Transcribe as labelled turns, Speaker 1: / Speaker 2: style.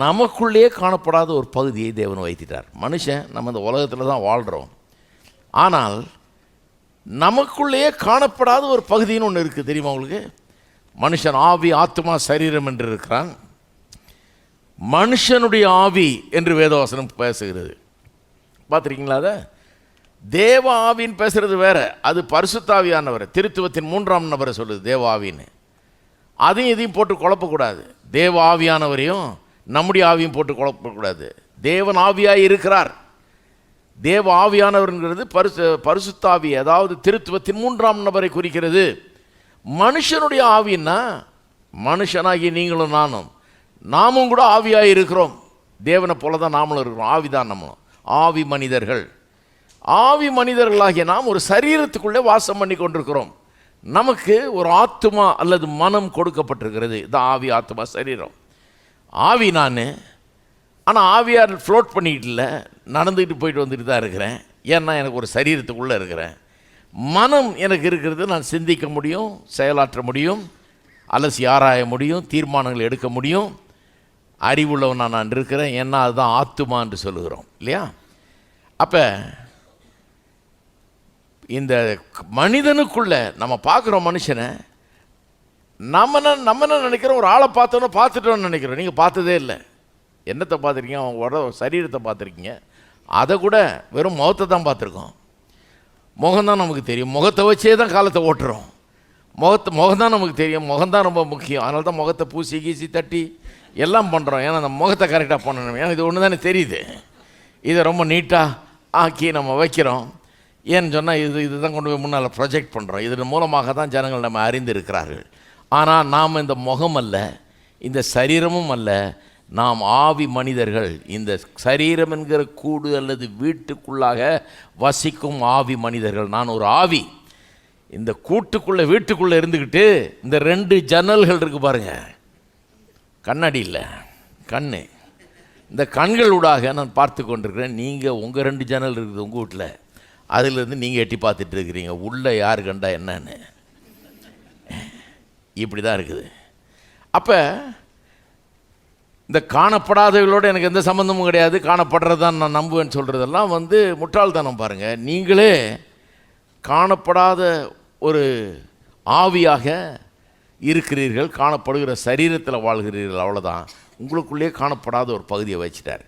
Speaker 1: நமக்குள்ளேயே காணப்படாத ஒரு பகுதியை தேவன் வைத்திட்டார். மனுஷன் நம்ம இந்த உலகத்தில் தான் வாழ்கிறோம், ஆனால் நமக்குள்ளேயே காணப்படாத ஒரு பகுதின்னு ஒன்று இருக்குது. தெரியுமா உங்களுக்கு? மனுஷன் ஆவி, ஆத்மா, சரீரம் என்று இருக்கிறான். மனுஷனுடைய ஆவி என்று வேதவசனம் பேசுகிறது. பார்த்துருக்கீங்களா? அதை தேவ ஆவின்னு பேசுகிறது வேற, அது பரிசுத்தாவியானவர், திருத்துவத்தின் 3ஆம் நபரை சொல்லுது தேவ ஆவின்னு. அதையும் இதையும் போட்டு குழப்பக்கூடாது. தேவ ஆவியானவரையும் நம்முடைய ஆவியும் போட்டு குழப்பக்கூடாது. தேவன் ஆவியாக இருக்கிறார். தேவ ஆவியானவர்ங்கிறது பரிசுத்தாவி, அதாவது திருத்துவத்தின் 3ஆம் நபரை குறிக்கிறது. மனுஷனுடைய ஆவின்னா மனுஷனாகி நீங்களும் நாமும் கூட ஆவியாக இருக்கிறோம். தேவனை போல தான் நாமளும் இருக்கிறோம். ஆவி தான் நம்மளும். ஆவி மனிதர்கள். ஆவி மனிதர்களாகிய நாம் ஒரு சரீரத்துக்குள்ளே வாசம் பண்ணி கொண்டிருக்கிறோம். நமக்கு ஒரு ஆத்மா அல்லது மனம் கொடுக்கப்பட்டிருக்கிறது. இதுதான் ஆவி, ஆத்மா, சரீரம். ஆவி நான், ஆனால் ஆவியார் ஃப்ளோட் பண்ணிக்கிட்டு இல்லை, நடந்துக்கிட்டு போயிட்டு வந்துட்டு தான் இருக்கிறேன். ஏன்னா எனக்கு ஒரு சரீரத்துக்குள்ளே இருக்கிறேன். மனம் எனக்கு இருக்கிறது, நான் சிந்திக்க முடியும், செயலாற்ற முடியும், அலசி ஆராய முடியும், தீர்மானங்கள் எடுக்க முடியும். அறிவுள்ளவன் நான் இருக்கிறேன். ஏன்னா அதுதான் ஆத்துமா என்று சொல்லுகிறோம் இல்லையா? அப்போ இந்த மனிதனுக்குள்ளே நம்ம பார்க்குறோம் மனுஷனை, நம்ம நினைக்கிறோம் ஒரு ஆளை பார்த்துட்டோன்னு நினைக்கிறோம். நீங்கள் பார்த்ததே இல்லை. என்னத்தை பார்த்துருக்கீங்க? அவங்க சரீரத்தை பார்த்துருக்கீங்க. அதை கூட வெறும் முகத்தை தான் பார்த்துருக்கோம். முகம்தான் நமக்கு தெரியும். முகத்தை வச்சே தான் காலத்தை ஓட்டுறோம். முகம்தான் நமக்கு தெரியும். முகம்தான் ரொம்ப முக்கியம். அதனால தான் முகத்தை பூசி கீசி தட்டி எல்லாம் பண்ணுறோம். ஏன்னா அந்த முகத்தை கரெக்டாக பண்ணணும். ஏன்னா இது ஒன்று தானே தெரியுது. இதை ரொம்ப நீட்டாக ஆக்கி நம்ம வைக்கிறோம். ஏன்னு சொன்னால் இதுதான் கொண்டு போய் முன்னால் ப்ரொஜெக்ட் பண்ணுறோம். இதன் மூலமாக தான் ஜனங்கள் நம்ம அறிந்திருக்கிறார்கள். ஆனால் நாம் இந்த முகம் அல்ல, இந்த சரீரமும் அல்ல, நாம் ஆவி மனிதர்கள். இந்த சரீரம் என்கிற கூடு அல்லது வீட்டுக்குள்ளாக வசிக்கும் ஆவி மனிதர்கள். நான் ஒரு ஆவி. இந்த கூட்டுக்குள்ளே வீட்டுக்குள்ளே இருந்துக்கிட்டு இந்த 2 ஜன்னல்கள் இருக்குது பாருங்கள், கண்ணாடி இல்லை, கண்ணு. இந்த கண்களூடாக நான் பார்த்து கொண்டிருக்கிறேன். நீங்கள் உங்கள் 2 ஜன்னல் இருக்குது உங்கள் வீட்டில், அதிலிருந்து நீங்கள் எட்டி பார்த்துட்டு இருக்கிறீங்க. உள்ளே யார் கண்டா என்னன்னு இப்படி தான் இருக்குது. அப்போ இந்த காணப்படாதவர்களோடு எனக்கு எந்த சம்மந்தமும் கிடையாது, காணப்படுறது தான் நான் நம்புவேன்னு சொல்கிறதெல்லாம் முட்டாள்தனம். பாருங்கள், நீங்களே காணப்படாத ஒரு ஆவியாக இருக்கிறீர்கள், காணப்படுகிற சரீரத்தில் வாழ்கிறீர்கள். அவ்வளோதான். உங்களுக்குள்ளேயே காணப்படாத ஒரு பகுதியை வச்சிட்டார்.